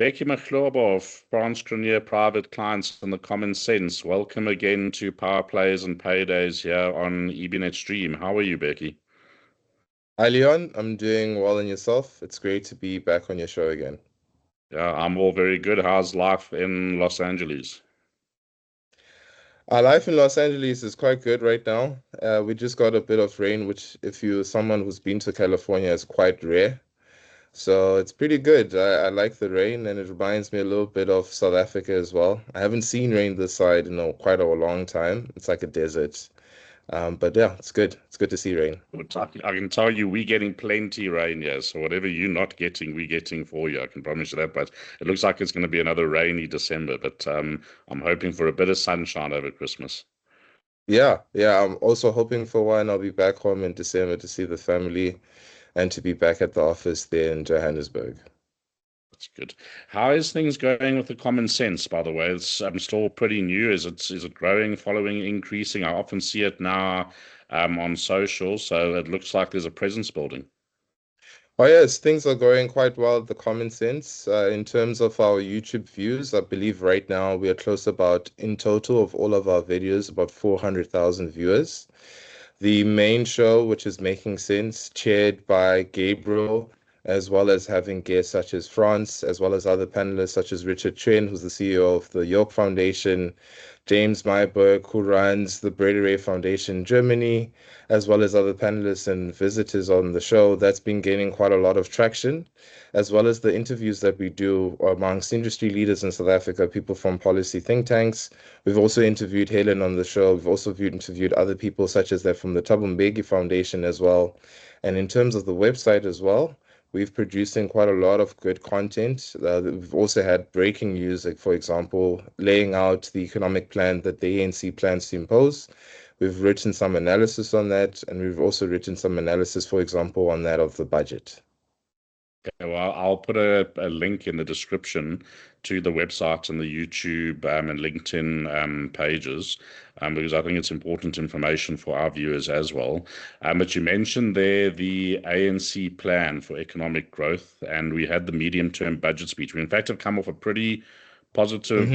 Bheki of France Grenier Private Clients and the Common Sense. Welcome again to Power Plays and Paydays here on EBnet.Stream. How are you, Bheki? Hi, Leon. I'm doing well, and yourself? It's great to be back on your show again. Yeah, I'm all very good. How's life in Los Angeles? Our life in Los Angeles is quite good right now. We just got a bit of rain, which, if you're someone who's been to California, is quite rare. So it's pretty good. I like the rain, and it reminds me a little bit of South Africa as well. I haven't seen rain this side in quite a long time. It's like a desert. But yeah, it's good. It's good to see rain. I can tell you we're getting plenty rain here. So whatever you're not getting, we're getting for you. I can promise you that. But it looks like it's going to be another rainy December. But I'm hoping for a bit of sunshine over Christmas. Yeah. I'm also hoping for one. I'll be back home in December to see the family and to be back at the office there in Johannesburg. That's good. How is things going with the Common Sense, by the way? It's still pretty new. Is it growing, following, increasing? I often see it now on social, so it looks like there's a presence building. Oh yes, things are going quite well at the Common Sense. In terms of our YouTube views, I believe right now we are close about, in total of all of our videos, about 400,000 viewers. The main show, which is Making Sense, chaired by Gabriel, as well as having guests such as France, as well as other panelists such as Richard Chen, who's the CEO of the York Foundation, James Myberg, who runs the Brady Ray Foundation in Germany, as well as other panelists and visitors on the show. That's been gaining quite a lot of traction, as well as the interviews that we do amongst industry leaders in South Africa, people from policy think tanks. We've also interviewed Helen on the show. We've also interviewed other people such as that from the Bheki Foundation as well. And in terms of the website as well, we've producing quite a lot of good content. We've also had breaking news, like, for example, laying out the economic plan that the ANC plans to impose. We've written some analysis on that, and we've also written some analysis, for example, on that of the budget. Okay, well, I'll put a link in the description to the website and the YouTube and LinkedIn pages because I think it's important information for our viewers as well. But you mentioned there the ANC plan for economic growth, and we had the medium-term budget speech. We, in fact, have come off a pretty positive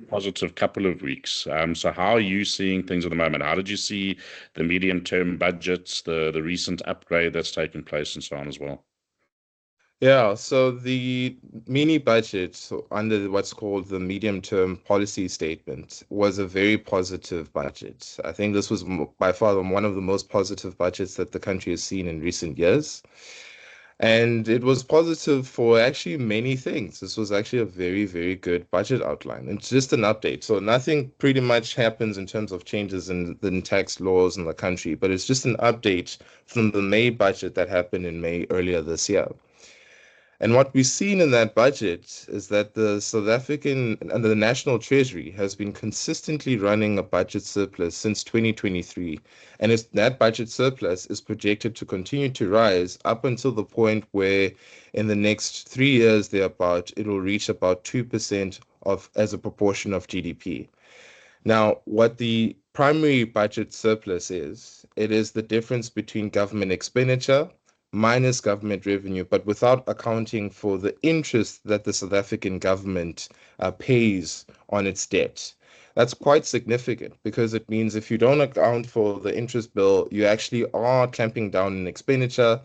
positive couple of weeks. So how are you seeing things at the moment? How did you see the medium-term budgets, the recent upgrade that's taken place and so on as well? Yeah, so the mini budget under what's called the medium-term policy statement was a very positive budget. I think this was by far one of the most positive budgets that the country has seen in recent years. And it was positive for actually many things. This was actually a very, very good budget outline. It's just an update. So nothing pretty much happens in terms of changes in the tax laws in the country, but it's just an update from the May budget that happened in May earlier this year. And what we've seen in that budget is that the South African and the National Treasury has been consistently running a budget surplus since 2023. And that budget surplus is projected to continue to rise up until the point where in the next 3 years, thereabout, it will reach about 2% as a proportion of GDP. Now, what the primary budget surplus is, it is the difference between government expenditure minus government revenue, but without accounting for the interest that the South African government pays on its debt. That's quite significant because it means if you don't account for the interest bill, you actually are clamping down on expenditure.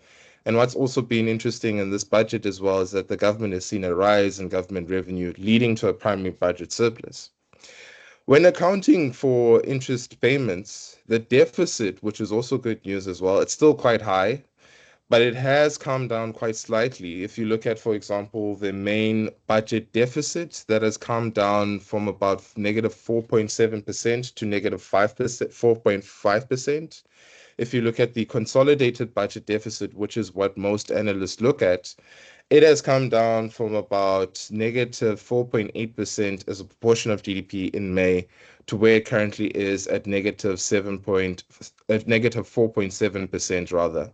And what's also been interesting in this budget as well is that the government has seen a rise in government revenue, leading to a primary budget surplus. When accounting for interest payments, the deficit, which is also good news as well, it's still quite high, but it has come down quite slightly. If you look at, for example, the main budget deficit, that has come down from about negative 4.7% to negative 5%, 4.5%. If you look at the consolidated budget deficit, which is what most analysts look at, it has come down from about negative 4.8% as a proportion of GDP in May to where it currently is at negative 4.7% rather.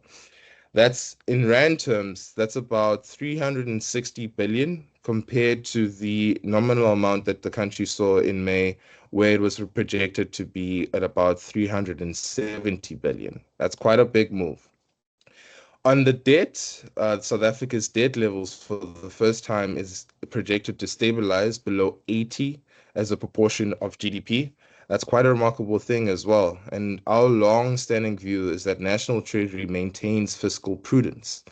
That's in rand terms, that's about 360 billion compared to the nominal amount that the country saw in May, where it was projected to be at about 370 billion. That's quite a big move. On the debt, South Africa's debt levels for the first time is projected to stabilize below 80 as a proportion of GDP. That's quite a remarkable thing as well. And our long-standing view is that National Treasury maintains fiscal prudence.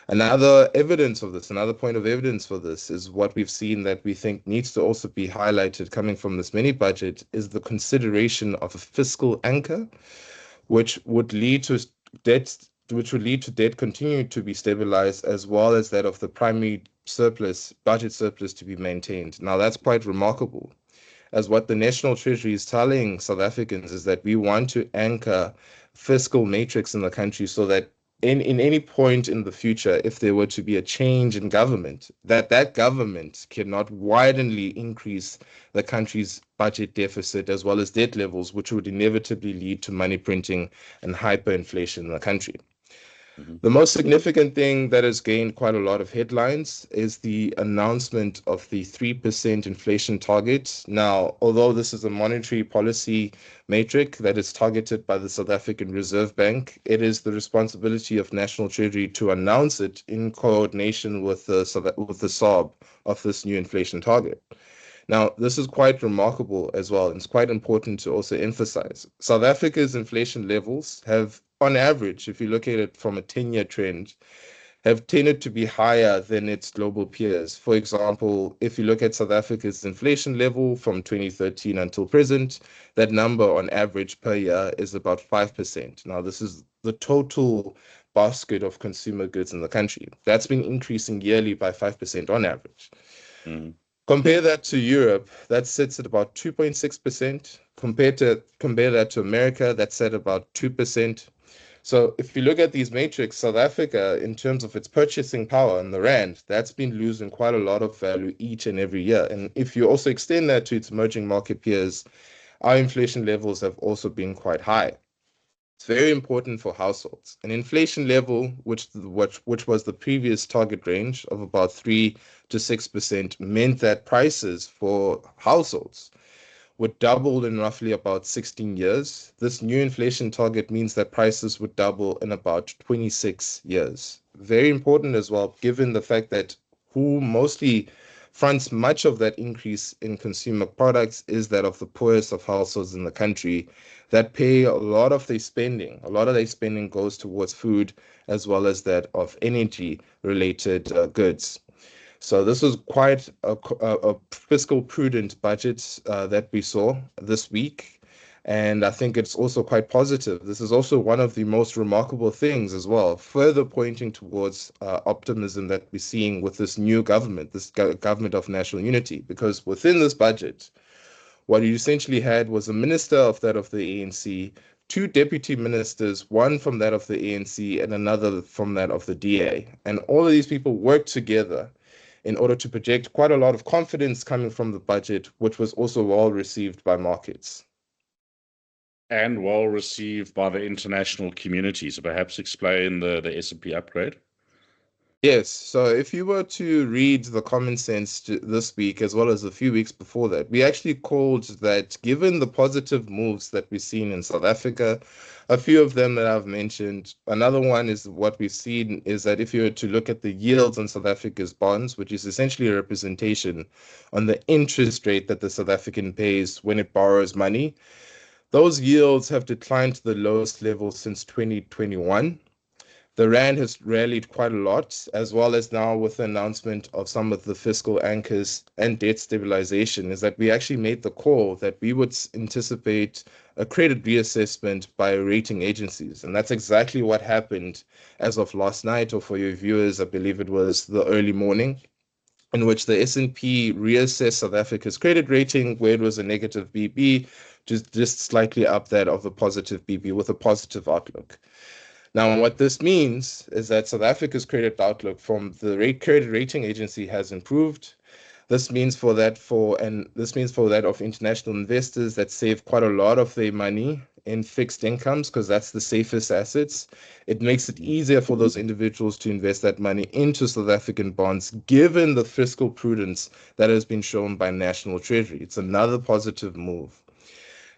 Another evidence of this, another point of evidence for this is what we've seen that we think needs to also be highlighted coming from this mini budget is the consideration of a fiscal anchor, which would lead to debt continuing to be stabilized, as well as that of the primary surplus, budget surplus, to be maintained. Now, that's quite remarkable, as what the National Treasury is telling South Africans is that we want to anchor fiscal matrix in the country so that in any point in the future, if there were to be a change in government, that government cannot widely increase the country's budget deficit as well as debt levels, which would inevitably lead to money printing and hyperinflation in the country. The most significant thing that has gained quite a lot of headlines is the announcement of the 3% inflation target. Now, although this is a monetary policy matrix that is targeted by the South African Reserve Bank, it is the responsibility of National Treasury to announce it in coordination with the SARB of this new inflation target. Now, this is quite remarkable as well, and it's quite important to also emphasize. South Africa's inflation levels have, on average, if you look at it from a 10-year trend, have tended to be higher than its global peers. For example, if you look at South Africa's inflation level from 2013 until present, that number on average per year is about 5%. Now, this is the total basket of consumer goods in the country. That's been increasing yearly by 5% on average. Compare that to Europe, that sits at about 2.6%. Compare that to America, that's at about 2%. So if you look at these matrix, South Africa, in terms of its purchasing power and the rand, that's been losing quite a lot of value each and every year. And if you also extend that to its emerging market peers, our inflation levels have also been quite high. It's very important for households. An inflation level, which was the previous target range of about 3 to 6%, meant that prices for households would double in roughly about 16 years. This new inflation target means that prices would double in about 26 years. Very important as well, given the fact that who mostly fronts much of that increase in consumer products is that of the poorest of households in the country that pay a lot of their spending. A lot of their spending goes towards food as well as that of energy-related goods. So this was quite a fiscal prudent budget that we saw this week. And I think it's also quite positive. This is also one of the most remarkable things as well, further pointing towards optimism that we're seeing with this new government, this government of national unity. Because within this budget, what you essentially had was a minister of that of the ANC, two deputy ministers, one from that of the ANC and another from that of the DA. And all of these people worked together in order to project quite a lot of confidence coming from the budget, which was also well received by markets. And well received by the international community. So perhaps explain the S&P upgrade. Yes, so if you were to read the Common Sense this week, as well as a few weeks before that, we actually called that, given the positive moves that we've seen in South Africa, a few of them that I've mentioned. Another one is what we've seen is that if you were to look at the yields on South Africa's bonds, which is essentially a representation on the interest rate that the South African pays when it borrows money, those yields have declined to the lowest level since 2021. The rand has rallied quite a lot, as well as now with the announcement of some of the fiscal anchors and debt stabilization, is that we actually made the call that we would anticipate a credit reassessment by rating agencies. And that's exactly what happened as of last night, or for your viewers, I believe it was the early morning, in which the S&P reassessed South Africa's credit rating, where it was a negative BB, just slightly up that of a positive BB with a positive outlook. Now, what this means is that South Africa's credit outlook from the credit rating agency has improved. This means for that of international investors that save quite a lot of their money in fixed incomes, because that's the safest assets. It makes it easier for those individuals to invest that money into South African bonds, given the fiscal prudence that has been shown by National Treasury. It's another positive move.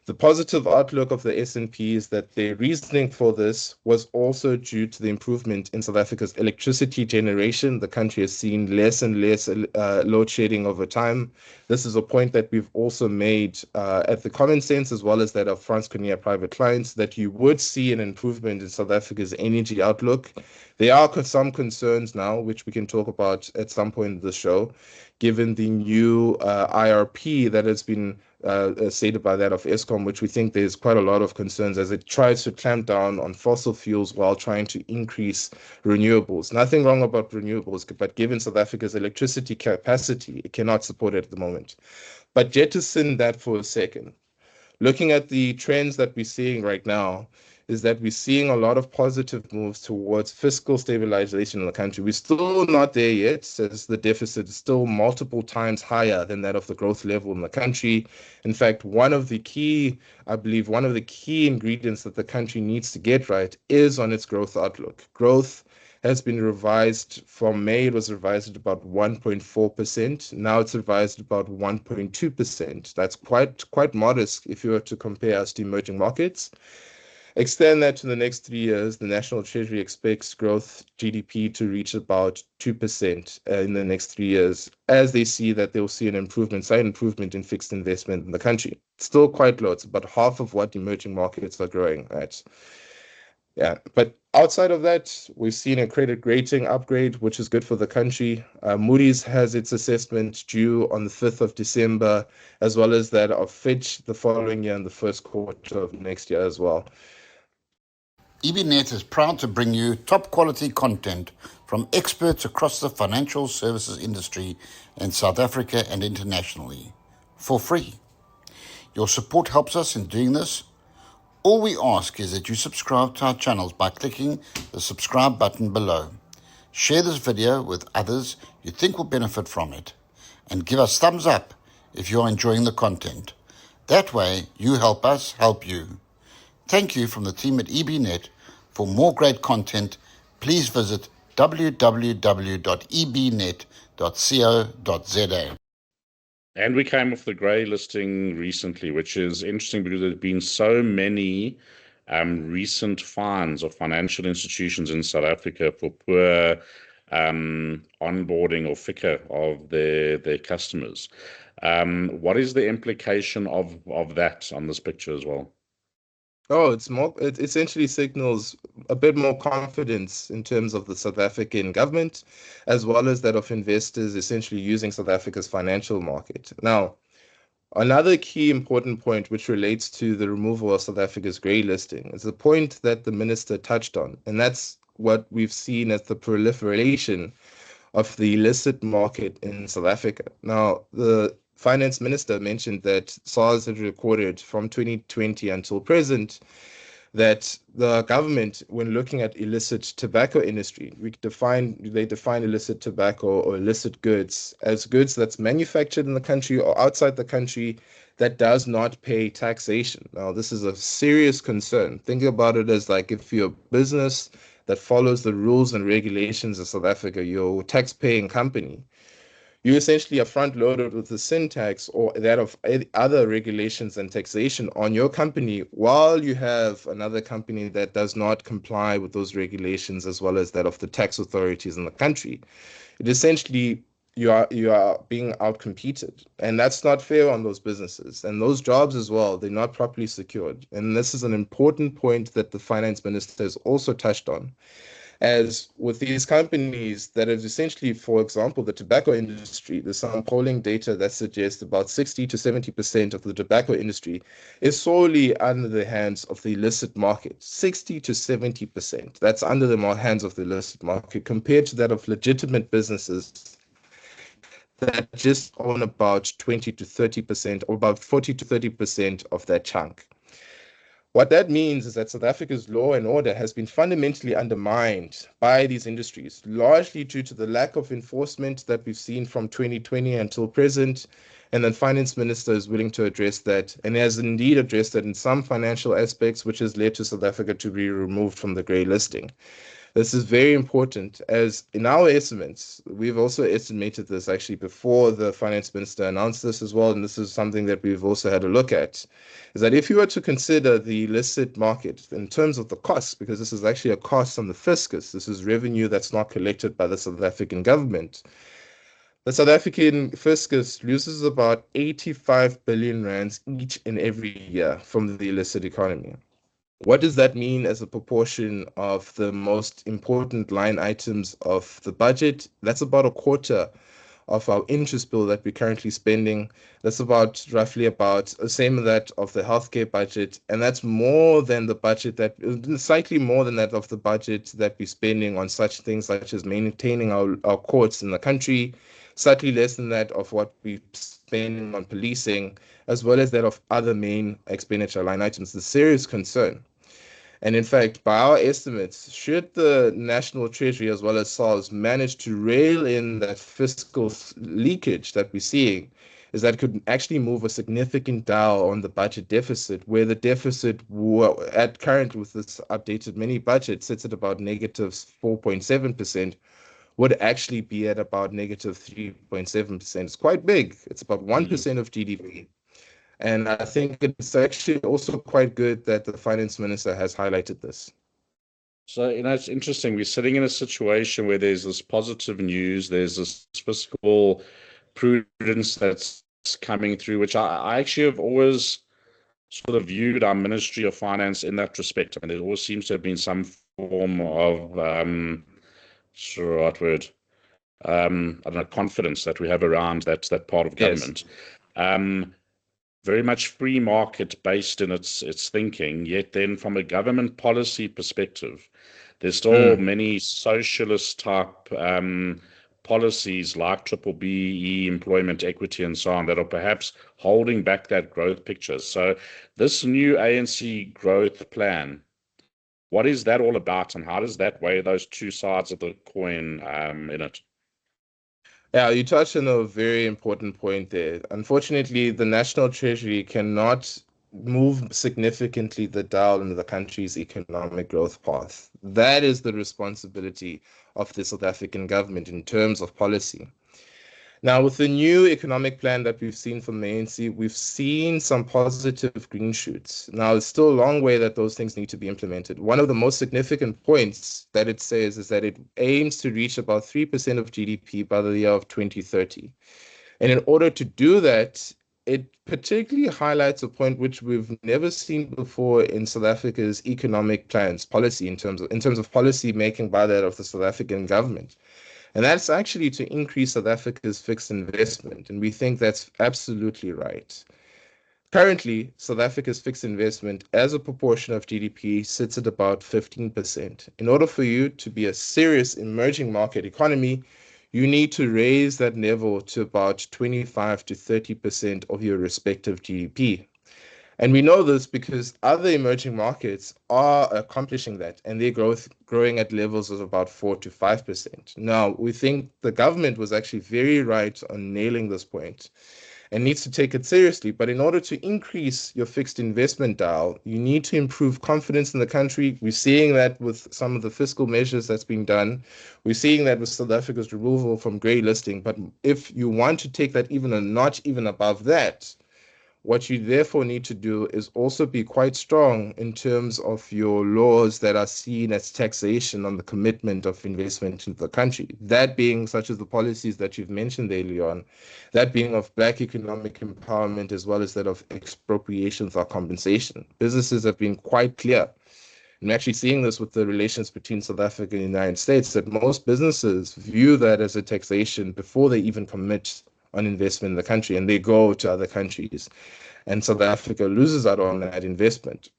The positive outlook of the S&P is that the reasoning for this was also due to the improvement in South Africa's electricity generation. The country has seen less and less load shedding over time. This is a point that we've also made at the Common Sense, as well as that of France Conia Private Clients, that you would see an improvement in South Africa's energy outlook. There are some concerns now, which we can talk about at some point in the show, given the new IRP that has been stated by that of Eskom, which we think there's quite a lot of concerns as it tries to clamp down on fossil fuels while trying to increase renewables. Nothing wrong about renewables, but given South Africa's electricity capacity, it cannot support it at the moment. But jettison that for a second. Looking at the trends that we're seeing right now, is that we're seeing a lot of positive moves towards fiscal stabilization in the country. We're still not there yet, as the deficit is still multiple times higher than that of the growth level in the country. In fact, one of the key ingredients that the country needs to get right is on its growth outlook. Growth has been revised from May. It was revised at about 1.4%. Now it's revised about 1.2%. That's quite modest if you were to compare us to emerging markets. Extend that to the next 3 years, the National Treasury expects growth GDP to reach about 2% in the next 3 years, as they see that they'll see slight improvement in fixed investment in the country. It's still quite low. It's about half of what emerging markets are growing at. Yeah, but outside of that, we've seen a credit rating upgrade, which is good for the country. Moody's has its assessment due on the 5th of December, as well as that of Fitch the following year in the first quarter of next year as well. EBnet is proud to bring you top quality content from experts across the financial services industry in South Africa and internationally, for free. Your support helps us in doing this. All we ask is that you subscribe to our channels by clicking the subscribe button below. Share this video with others you think will benefit from it, and give us thumbs up if you are enjoying the content. That way, you help us help you. Thank you from the team at EBnet. For more great content, please visit www.ebnet.co.za. And we came off the grey listing recently, which is interesting because there's been so many recent fines of financial institutions in South Africa for poor onboarding or FICA of their customers. What is the implication of that on this picture as well? Oh, it essentially signals a bit more confidence in terms of the South African government, as well as that of investors essentially using South Africa's financial market. Now, another key important point which relates to the removal of South Africa's grey listing is the point that the minister touched on, and that's what we've seen as the proliferation of the illicit market in South Africa. Now, the finance minister mentioned that SARS had recorded from 2020 until present that the government, when looking at illicit tobacco industry, they define illicit tobacco or illicit goods as goods that's manufactured in the country or outside the country that does not pay taxation. Now, this is a serious concern. Think about it as like if you're a business that follows the rules and regulations of South Africa, you're a tax-paying company, you essentially are front-loaded with the sin tax or that of other regulations and taxation on your company, while you have another company that does not comply with those regulations, as well as that of the tax authorities in the country. It essentially, you are being outcompeted, and that's not fair on those businesses. And those jobs as well, they're not properly secured. And this is an important point that the finance minister has also touched on. As with these companies that is essentially, for example, the tobacco industry, there's some polling data that suggests about 60 to 70% of the tobacco industry is solely under the hands of the illicit market. 60 to 70%. That's under the hands of the illicit market compared to that of legitimate businesses that just own about 20 to 30% or about 40 to 30% of that chunk. What that means is that South Africa's law and order has been fundamentally undermined by these industries, largely due to the lack of enforcement that we've seen from 2020 until present. And the finance minister is willing to address that and has indeed addressed that in some financial aspects, which has led to South Africa to be removed from the grey listing. This is very important, as in our estimates, we've also estimated this actually before the finance minister announced this as well, and this is something that we've also had a look at, is that if you were to consider the illicit market in terms of the costs, because this is actually a cost on the fiscus, this is revenue that's not collected by the South African government, the South African fiscus loses about 85 billion rands each and every year from the illicit economy. What does that mean as a proportion of the most important line items of the budget? That's about a quarter of our interest bill that we're currently spending. That's about roughly about the same as that of the healthcare budget. And that's more than the budget that, slightly more than that of the budget that we're spending on such things such as maintaining our courts in the country, slightly less than that of what we spend on policing, as well as that of other main expenditure line items. The serious concern. And in fact, by our estimates, should the National Treasury as well as SARS manage to rail in that fiscal leakage that we're seeing, is that could actually move a significant dial on the budget deficit, where the deficit at current with this updated mini budget sits at about negative 4.7%, would actually be at about negative 3.7%. It's quite big. It's about 1% of GDP. And I think it's actually also quite good that the finance minister has highlighted this. So, it's interesting. We're sitting in a situation where there's this positive news, there's this fiscal prudence that's coming through, which I actually have always sort of viewed our Ministry of Finance in that respect. I mean, there always seems to have been some form of, what's the right word? I don't know, confidence that we have around that part of government. Yes. Very much free market based in its thinking, yet then from a government policy perspective, there's still many socialist type policies like BBBE, employment equity, and so on that are perhaps holding back that growth picture. So this new ANC growth plan, what is that all about, and how does that weigh those two sides of the coin in it? Yeah, you touched on a very important point there. Unfortunately, the National Treasury cannot move significantly the dial in the country's economic growth path. That is the responsibility of the South African government in terms of policy. Now, with the new economic plan that we've seen from the ANC, we've seen some positive green shoots. Now, it's still a long way that those things need to be implemented. One of the most significant points that it says is that it aims to reach about 3% of GDP by the year of 2030. And in order to do that, it particularly highlights a point which we've never seen before in South Africa's economic plans, policy in terms of policy making by that of the South African government. And that's actually to increase South Africa's fixed investment. And we think that's absolutely right. Currently, South Africa's fixed investment as a proportion of GDP sits at about 15%. In order for you to be a serious emerging market economy, you need to raise that level to about 25 to 30% of your respective GDP. And we know this because other emerging markets are accomplishing that, and they're growing at levels of about 4 to 5%. Now, we think the government was actually very right on nailing this point and needs to take it seriously. But in order to increase your fixed investment dial, you need to improve confidence in the country. We're seeing that with some of the fiscal measures that's being done. We're seeing that with South Africa's removal from grey listing. But if you want to take that even a notch even above that, what you therefore need to do is also be quite strong in terms of your laws that are seen as taxation on the commitment of investment into the country. That being such as the policies that you've mentioned earlier on, that being of Black economic empowerment as well as that of expropriation for compensation. Businesses have been quite clear And we're actually seeing this with the relations between South Africa and the United States, that most businesses view that as a taxation before they even commit on investment in the country, and they go to other countries. And South Africa loses out on that investment.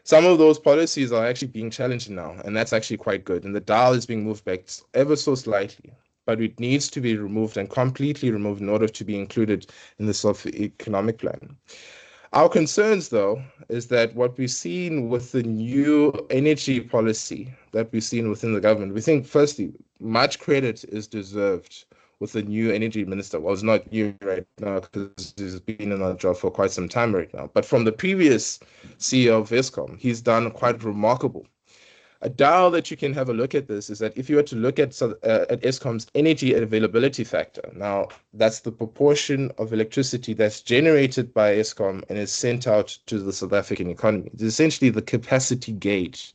Some of those policies are actually being challenged now, and that's actually quite good. And the dial is being moved back ever so slightly, but it needs to be removed and completely removed in order to be included in the socio-economic plan. Our concerns, though, is that what we've seen with the new energy policy that we've seen within the government, we think, firstly, much credit is deserved with the new energy minister. Well, it's not new right now because he's been in that job for quite some time right now. But from the previous CEO of Eskom, he's done quite remarkable. A dial that you can have a look at this is that if you were to look at Eskom's energy availability factor, now that's the proportion of electricity that's generated by Eskom and is sent out to the South African economy. It's essentially the capacity gauge.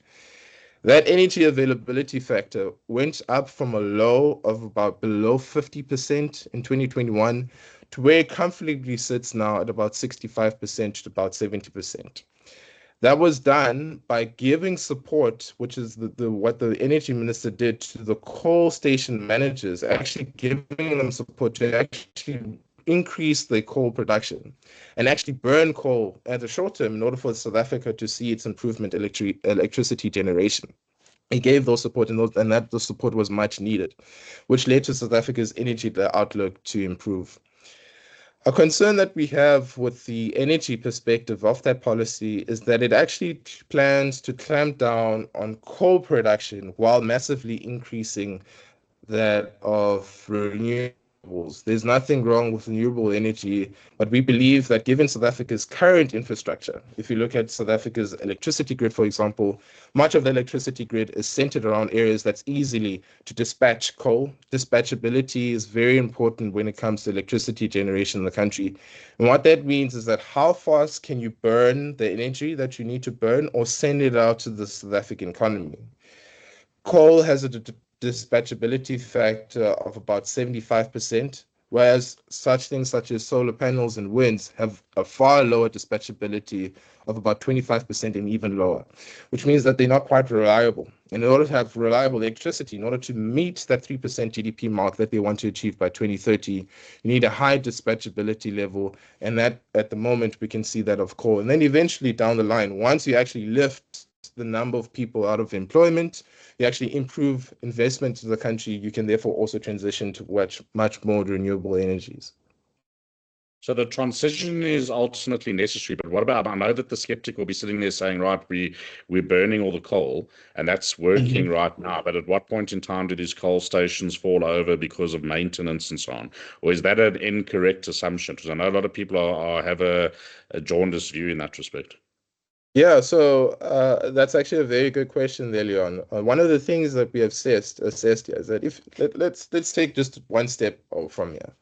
That energy availability factor went up from a low of about below 50% in 2021 to where it comfortably sits now at about 65% to about 70%. That was done by giving support, which is what the energy minister did to the coal station managers, actually giving them support to actually increase their coal production and actually burn coal at the short term in order for South Africa to see its improvement electricity generation. He gave those support, and that the support was much needed, which led to South Africa's energy outlook to improve. A concern that we have with the energy perspective of that policy is that it actually plans to clamp down on coal production while massively increasing that of renewables. There's nothing wrong with renewable energy, but we believe that given South Africa's current infrastructure, if you look at South Africa's electricity grid, for example, much of the electricity grid is centered around areas that's easily to dispatch coal. Dispatchability is very important when it comes to electricity generation in the country. And what that means is that how fast can you burn the energy that you need to burn or send it out to the South African economy? Coal has a dispatchability factor of about 75%, whereas such things such as solar panels and winds have a far lower dispatchability of about 25% and even lower, which means that they're not quite reliable. And in order to have reliable electricity, in order to meet that 3% GDP mark that they want to achieve by 2030, you need a high dispatchability level. And that, at the moment, we can see that of coal. And then eventually down the line, once you actually lift the number of people out of employment, you actually improve investment to the country, you can therefore also transition to much more renewable energies. So the transition is ultimately necessary, but what about, I know that the skeptic will be sitting there saying, right, we're burning all the coal, and that's working right now, but at what point in time do these coal stations fall over because of maintenance and so on? Or is that an incorrect assumption? Because I know a lot of people have a jaundiced view in that respect. Yeah, so that's actually a very good question there, Leon. One of the things that we have assessed here is that let's take just one step from here.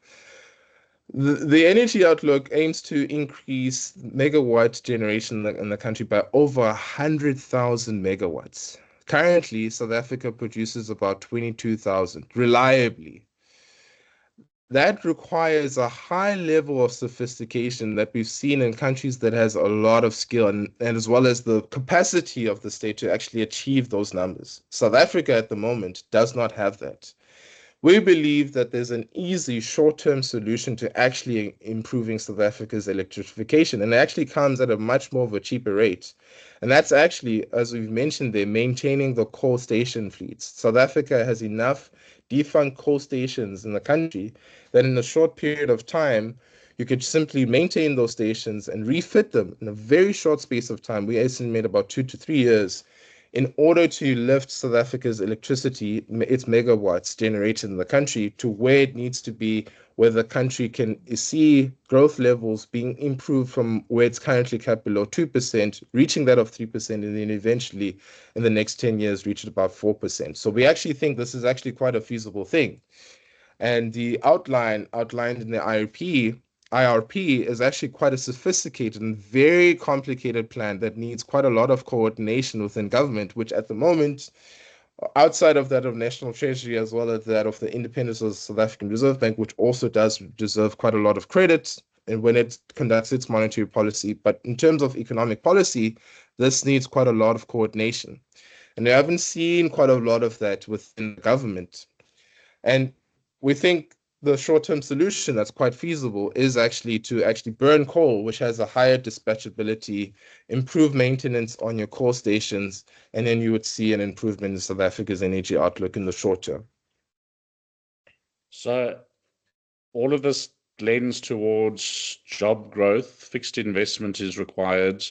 The energy outlook aims to increase megawatt generation in the country by over 100,000 megawatts. Currently, South Africa produces about 22,000 reliably. That requires a high level of sophistication that we've seen in countries that has a lot of skill and as well as the capacity of the state to actually achieve those numbers. South Africa at the moment does not have that. We believe that there's an easy short-term solution to actually improving South Africa's electrification, and it actually comes at a much more of a cheaper rate. And that's actually, as we've mentioned there, maintaining the coal station fleets. South Africa has enough defunct coal stations in the country that in a short period of time, you could simply maintain those stations and refit them in a very short space of time. We estimate about 2 to 3 years in order to lift South Africa's electricity, its megawatts generated in the country to where it needs to be, where the country can see growth levels being improved from where it's currently capped below 2%, reaching that of 3%, and then eventually in the next 10 years reach about 4%. So we actually think this is actually quite a feasible thing. And the outlined in the IRP is actually quite a sophisticated and very complicated plan that needs quite a lot of coordination within government, which at the moment, outside of that of National Treasury as well as that of the independence of the South African Reserve Bank, which also does deserve quite a lot of credit, and when it conducts its monetary policy. But in terms of economic policy, this needs quite a lot of coordination. And we haven't seen quite a lot of that within the government. And we think the short-term solution that's quite feasible is actually to burn coal, which has a higher dispatchability, improve maintenance on your coal stations, and then you would see an improvement in South Africa's energy outlook in the short term. So all of this lends towards job growth. Fixed investment is required.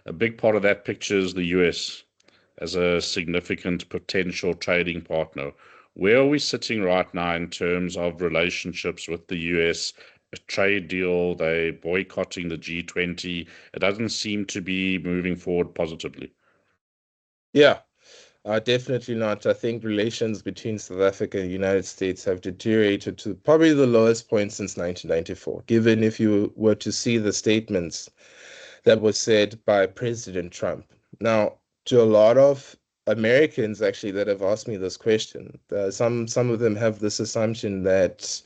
A big part of that picture is the US as a significant potential trading partner. Where are we sitting right now in terms of relationships with the US? A trade deal, they boycotting the G20. It doesn't seem to be moving forward positively. Yeah, definitely not. I think relations between South Africa and the United States have deteriorated to probably the lowest point since 1994, given if you were to see the statements that were said by President Trump. Now, to a lot of Americans actually that have asked me this question, some of them have this assumption that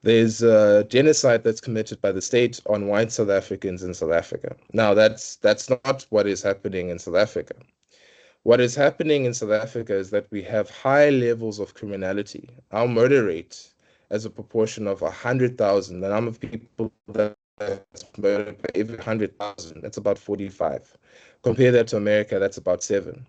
there's a genocide that's committed by the state on white South Africans in South Africa. Now, that's not what is happening in South Africa. What is happening in South Africa is that we have high levels of criminality. Our murder rate, as a proportion of 100,000, the number of people that's murdered per every 100,000, that's about 45. Compare that to America, that's about 7.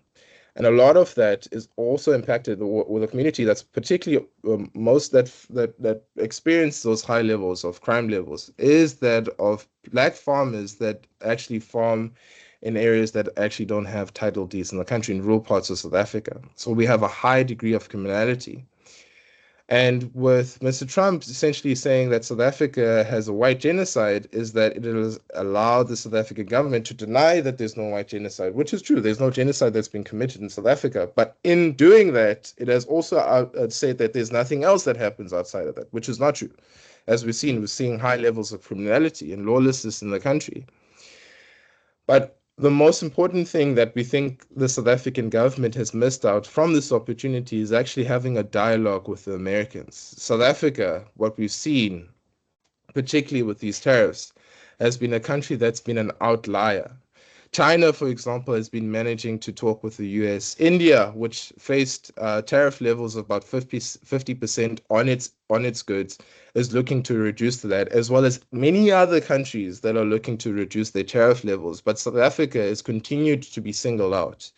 And a lot of that is also impacted with a community that's particularly most that experience those high levels of crime levels is that of black farmers that actually farm in areas that actually don't have title deeds in the country, in rural parts of South Africa. So we have a high degree of criminality. And with Mr. Trump essentially saying that South Africa has a white genocide, is that it has allowed the South African government to deny that there's no white genocide, which is true. There's no genocide that's been committed in South Africa. But in doing that, it has also said that there's nothing else that happens outside of that, which is not true. As we're seeing high levels of criminality and lawlessness in the country. But the most important thing that we think the South African government has missed out from this opportunity is actually having a dialogue with the Americans. South Africa, what we've seen, particularly with these tariffs, has been a country that's been an outlier. China, for example, has been managing to talk with the US. India, which faced tariff levels of about 50% on its goods, is looking to reduce that, as well as many other countries that are looking to reduce their tariff levels. But South Africa has continued to be singled out.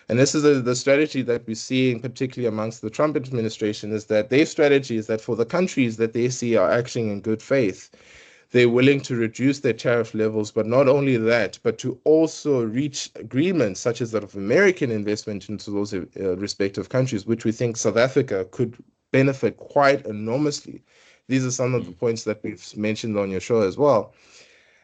And this is the strategy that we're seeing, particularly amongst the Trump administration, is that their strategy is that for the countries that they see are acting in good faith, they're willing to reduce their tariff levels, but not only that, but to also reach agreements such as that of American investment into those respective countries, which we think South Africa could benefit quite enormously. These are some of the points that we've mentioned on your show as well.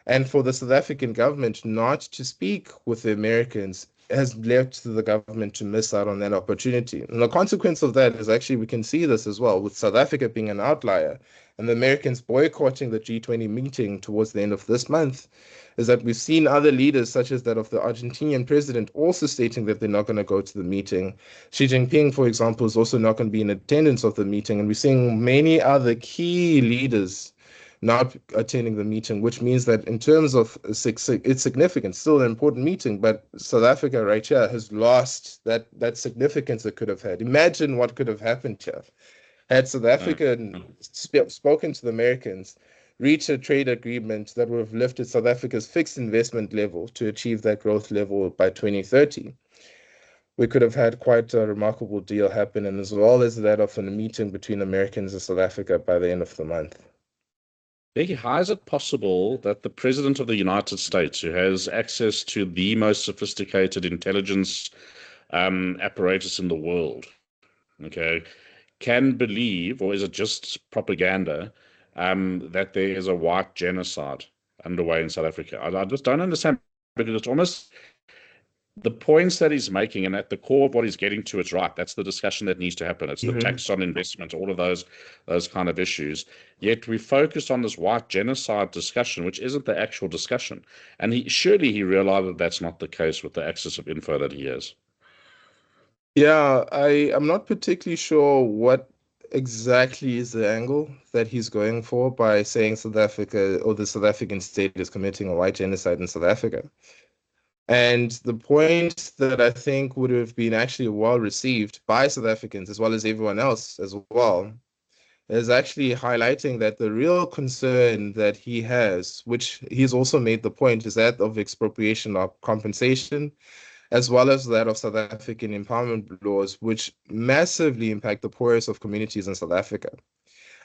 And for the South African government not to speak with the Americans has left the government to miss out on that opportunity. And the consequence of that is actually we can see this as well, with South Africa being an outlier and the Americans boycotting the G20 meeting towards the end of this month, is that we've seen other leaders, such as that of the Argentinian president, also stating that they're not going to go to the meeting. Xi Jinping, for example, is also not going to be in attendance of the meeting. And we're seeing many other key leaders not attending the meeting, which means that in terms of its significance, still an important meeting, but South Africa right here has lost that significance it could have had. Imagine what could have happened here. Had South Africa spoken to the Americans, reached a trade agreement that would have lifted South Africa's fixed investment level to achieve that growth level by 2030, we could have had quite a remarkable deal happen, and as well as that of a meeting between Americans and South Africa by the end of the month. Bheki, how is it possible that the President of the United States, who has access to the most sophisticated intelligence apparatus in the world, okay, can believe, or is it just propaganda, that there is a white genocide underway in South Africa? I just don't understand, because it's almost the points that he's making, and at the core of what he's getting to, it's right. That's the discussion that needs to happen. It's the tax on investment, all of those kind of issues. Yet we focus on this white genocide discussion, which isn't the actual discussion. And surely he realized that that's not the case with the access of info that he has. Yeah, I'm not particularly sure what exactly is the angle that he's going for by saying South Africa or the South African state is committing a white genocide in South Africa. And the point that I think would have been actually well received by South Africans as well as everyone else as well is actually highlighting that the real concern that he has, which he's also made the point, is that of expropriation of compensation, as well as that of South African empowerment laws, which massively impact the poorest of communities in South Africa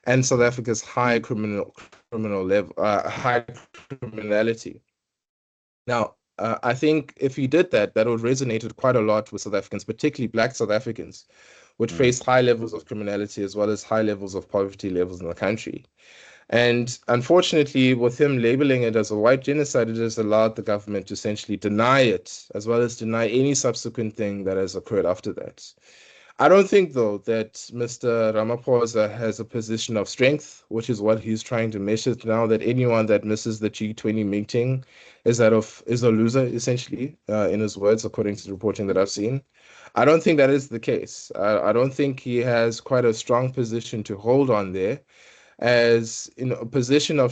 and South Africa's high high criminality. Now, I think if he did that, that would resonate quite a lot with South Africans, particularly Black South Africans, which face high levels of criminality as well as high levels of poverty levels in the country. And unfortunately, with him labeling it as a white genocide, it has allowed the government to essentially deny it, as well as deny any subsequent thing that has occurred after that. I don't think, though, that Mr. Ramaphosa has a position of strength, which is what he's trying to measure now, that anyone that misses the G20 meeting is a loser, essentially, in his words, according to the reporting that I've seen. I don't think that is the case. I don't think he has quite a strong position to hold on there, as in a position of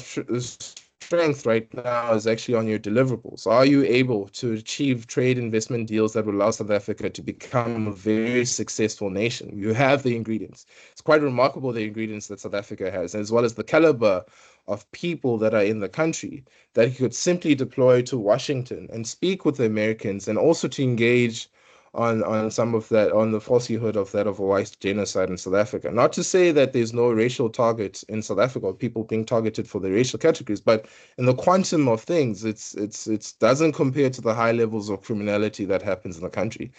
strength right now is actually on your deliverables. Are you able to achieve trade investment deals that will allow South Africa to become a very successful nation? You have the ingredients. It's quite remarkable, the ingredients that South Africa has, as well as the caliber of people that are in the country that he could simply deploy to Washington and speak with the Americans, and also to engage on some of that, on the falsehood of that of a white genocide in South Africa. Not to say that there's no racial target in South Africa, or people being targeted for their racial categories, but in the quantum of things, it doesn't compare to the high levels of criminality that happens in the country.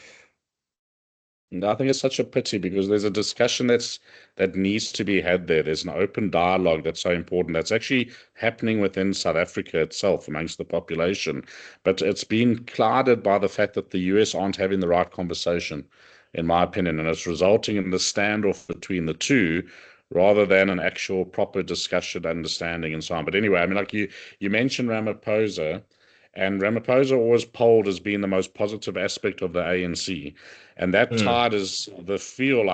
And I think it's such a pity, because there's a discussion that needs to be had there. There's an open dialogue that's so important. That's actually happening within South Africa itself amongst the population. But it's been clouded by the fact that the US aren't having the right conversation, in my opinion, and it's resulting in the standoff between the two rather than an actual proper discussion, understanding, and so on. But anyway, I mean, like you mentioned Ramaphosa. And Ramaphosa always polled as being the most positive aspect of the ANC. And that tide is the feel,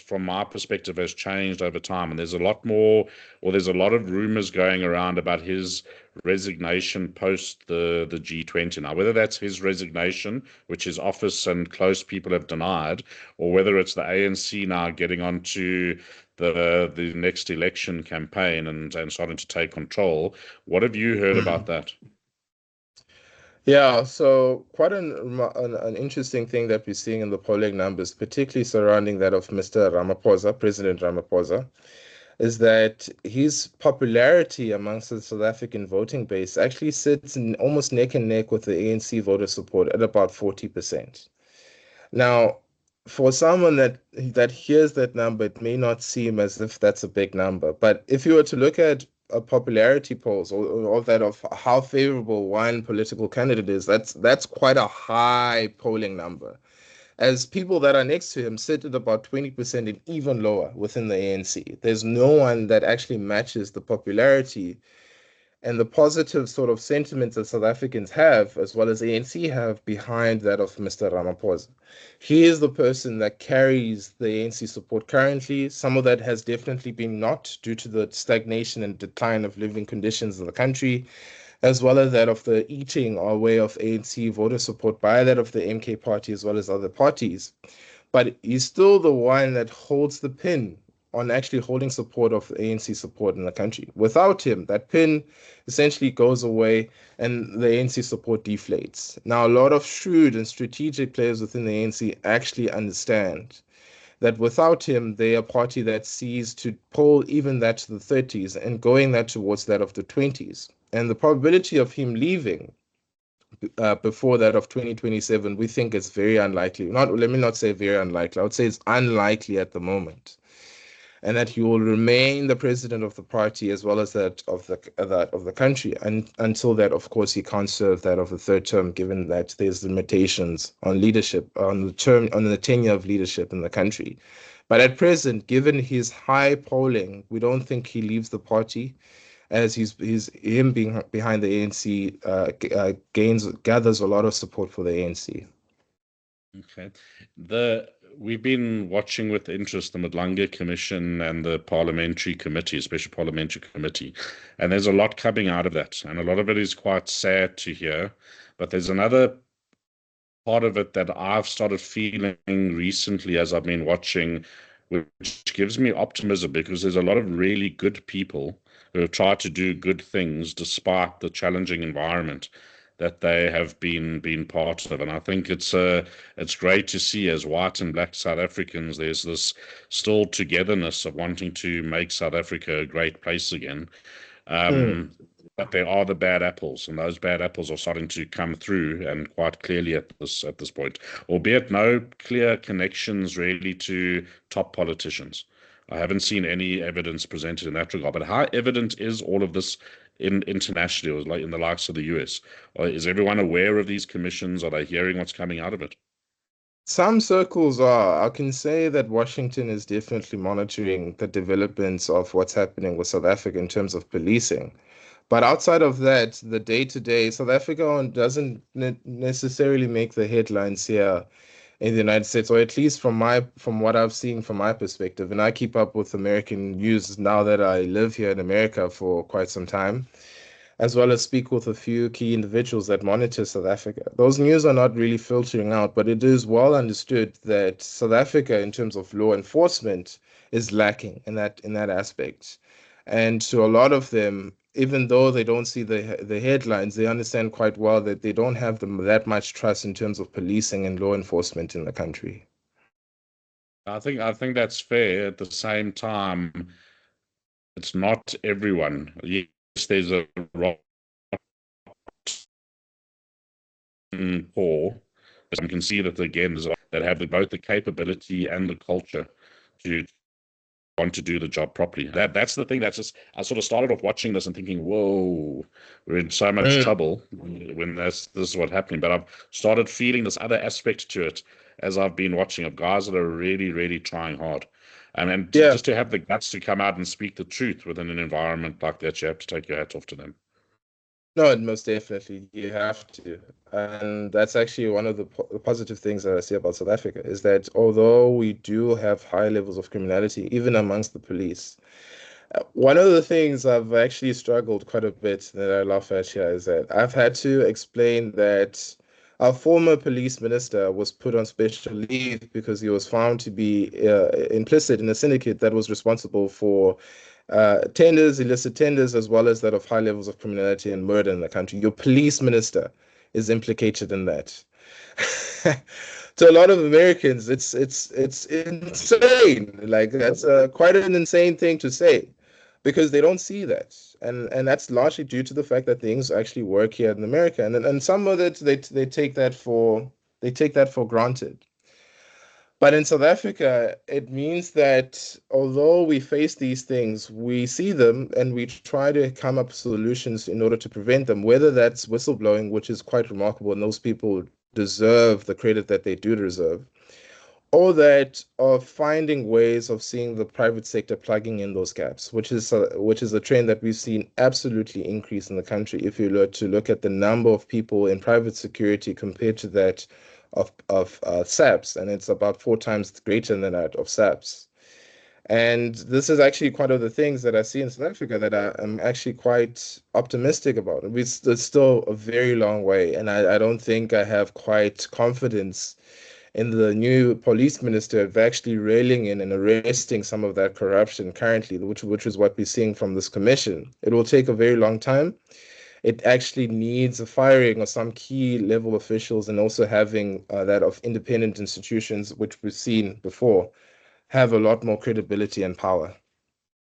from my perspective, has changed over time. And there's a lot more, or there's a lot of rumors going around about his resignation post the G20. Now, whether that's his resignation, which his office and close people have denied, or whether it's the ANC now getting onto the next election campaign and starting to take control. What have you heard about that? Yeah, so quite an interesting thing that we're seeing in the polling numbers, particularly surrounding that of Mr. Ramaphosa, President Ramaphosa, is that his popularity amongst the South African voting base actually sits in almost neck and neck with the ANC voter support at about 40%. Now, for someone that hears that number, it may not seem as if that's a big number, but if you were to look at popularity polls, or that of how favorable one political candidate is, that's quite a high polling number, as people that are next to him sit at about 20% and even lower within the ANC. There's no one that actually matches the popularity and the positive sort of sentiments that South Africans have, as well as ANC have, behind that of Mr. Ramaphosa. He is the person that carries the ANC support currently. Some of that has definitely been not due to the stagnation and decline of living conditions in the country, as well as that of the eating away of ANC voter support by that of the MK party, as well as other parties. But he's still the one that holds the pin on actually holding support of ANC support in the country. Without him, that pin essentially goes away and the ANC support deflates. Now, a lot of shrewd and strategic players within the ANC actually understand that without him, they are a party that sees to pull even that to the 30s and going that towards that of the 20s. And the probability of him leaving before that of 2027, we think is very unlikely. Let me not say very unlikely. I would say it's unlikely at the moment, and that he will remain the president of the party as well as that of the country, and until that, of course, he can't serve that of the third term, given that there's limitations on leadership, on the tenure of leadership in the country. But at present, given his high polling, we don't think he leaves the party, as him being behind the ANC gathers a lot of support for the ANC. Okay. we've been watching with interest the Madlanga Commission and the Parliamentary Committee, Special Parliamentary Committee, and there's a lot coming out of that, and a lot of it is quite sad to hear. But there's another part of it that I've started feeling recently as I've been watching, which gives me optimism because there's a lot of really good people who have tried to do good things despite the challenging environment that they have been part of. And I think it's great to see as white and black South Africans, there's this still togetherness of wanting to make South Africa a great place again. But there are the bad apples, and those bad apples are starting to come through, and quite clearly at this point, albeit no clear connections really to top politicians. I haven't seen any evidence presented in that regard. But how evident is all of this internationally, or like in the likes of the US? Or is everyone aware of these commissions? Are they hearing what's coming out of it? Some circles are. I can say that Washington is definitely monitoring the developments of what's happening with South Africa in terms of policing. But outside of that, the day-to-day, South Africa doesn't necessarily make the headlines here in the United States, or at least from what I've seen from my perspective. And I keep up with American news now that I live here in America for quite some time, as well as speak with a few key individuals that monitor South Africa. Those news are not really filtering out, but it is well understood that South Africa, in terms of law enforcement, is lacking in that aspect. And to a lot of them, even though they don't see the headlines, they understand quite well that they don't have that much trust in terms of policing and law enforcement in the country. I think that's fair. At the same time, it's not everyone. Yes, there's a rotten core. You can see that again, that have both the capability and the culture to want to do the job properly. That's the thing. That's just, I sort of started off watching this and thinking, whoa, we're in so much trouble when this is what's happening. But I've started feeling this other aspect to it as I've been watching, of guys that are really, really trying hard. And just to have the guts to come out and speak the truth within an environment like that, you have to take your hat off to them. No, most definitely, you have to. And that's actually one of the positive things that I see about South Africa, is that although we do have high levels of criminality, even amongst the police, one of the things I've actually struggled quite a bit that I laugh at here is that I've had to explain that our former police minister was put on special leave because he was found to be implicit in a syndicate that was responsible for illicit tenders, as well as that of high levels of criminality and murder in the country. Your police minister is implicated in that. To a lot of Americans, it's insane. Like, that's quite an insane thing to say, because they don't see that, and that's largely due to the fact that things actually work here in America, and some of it they take that for granted. But in South Africa, it means that although we face these things, we see them and we try to come up with solutions in order to prevent them, whether that's whistleblowing, which is quite remarkable, and those people deserve the credit that they do deserve, or that of finding ways of seeing the private sector plugging in those gaps, which is a trend that we've seen absolutely increase in the country. If you look at the number of people in private security compared to that of SAPs, and it's about 4 times greater than that of SAPs. And this is actually one of the things that I see in South Africa that I'm actually quite optimistic about. It's still a very long way, and I don't think I have quite confidence in the new police minister of actually railing in and arresting some of that corruption currently, which is what we're seeing from this commission. It will take a very long time. It actually needs a firing of some key level officials, and also having that of independent institutions, which we've seen before, have a lot more credibility and power.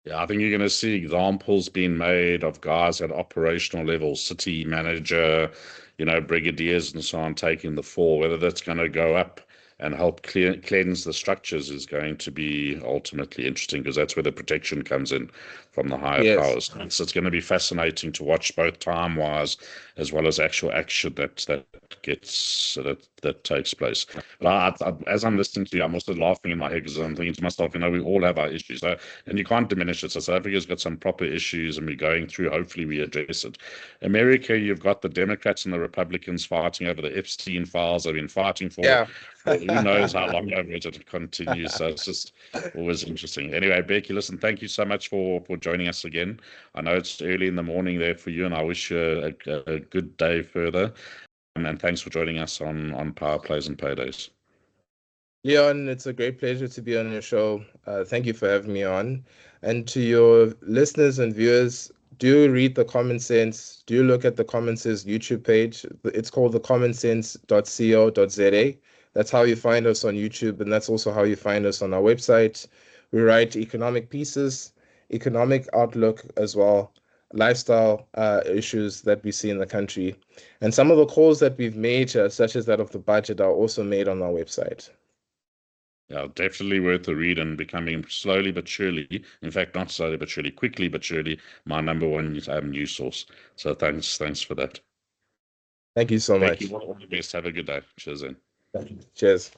Yeah, I think you're going to see examples being made of guys at operational levels, city manager, brigadiers and so on, taking the fall. Whether that's going to go up and help cleanse the structures is going to be ultimately interesting, because that's where the protection comes in from the higher powers. So it's going to be fascinating to watch, both time-wise as well as actual action that that takes place. But as I'm listening to you, I'm also laughing in my head because I'm thinking to myself, we all have our issues, and you can't diminish it. So South Africa's got some proper issues, and we're going through. Hopefully, we address it. America, you've got the Democrats and the Republicans fighting over the Epstein files. They've been fighting for who knows how long over it continues. So it's just always interesting. Anyway, Bheki, listen, thank you so much for joining us again. I know it's early in the morning there for you, and I wish you a good day further. And thanks for joining us on Power Plays and Paydays. Leon, it's a great pleasure to be on your show. Thank you for having me on. And to your listeners and viewers, do read the Common Sense. Do look at the Common Sense YouTube page. It's called the commonsense.co.za. That's how you find us on YouTube, and that's also how you find us on our website. We write economic pieces, economic outlook as well, lifestyle issues that we see in the country. And some of the calls that we've made, such as that of the budget, are also made on our website. Yeah, definitely worth a read, and becoming slowly but surely, in fact, not slowly but surely, quickly but surely, my number one news source. So thanks for that. Thank you so much. All the best. Have a good day. Cheers then. Cheers.